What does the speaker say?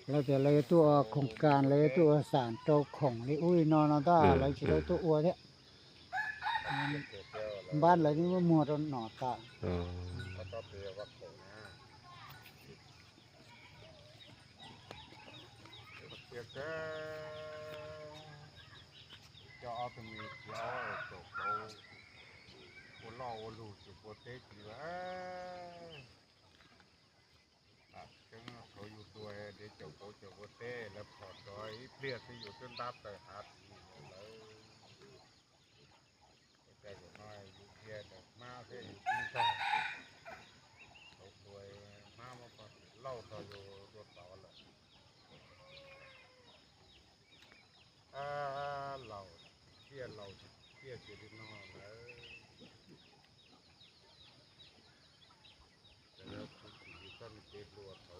เราจะเลยตัวโครงการเลยตัวสารเจ้าของเลยอุ้ยนอนได้เราจะเลยตัวอ้วนเนี่ยบ้านเรานี่ว่ามัวตอนหนอตาอ๋อแล้วก็เปียว่าโขงนะเปียกจะเอาตัวมีเจ้าตกเราคนเราลูกจุดโปเตจีว่าจังเขาอยู่ตัวเดี๋ยวเจ้าโปเจ้าโปเต้แล้วพอดอยเปลี่ยนที่อยู่ต้นดับแต่หาทีเลยแต่ก็น้อยอยู่เพียแต่มาเสียอยู่ที่ต่อเขาตัวมาก่อนเล่าต่ออยู่รถเต่าเลยเราเที่ยเราเที่ยสิรินอเลยแต่แล้วคือต้นเกลือเขา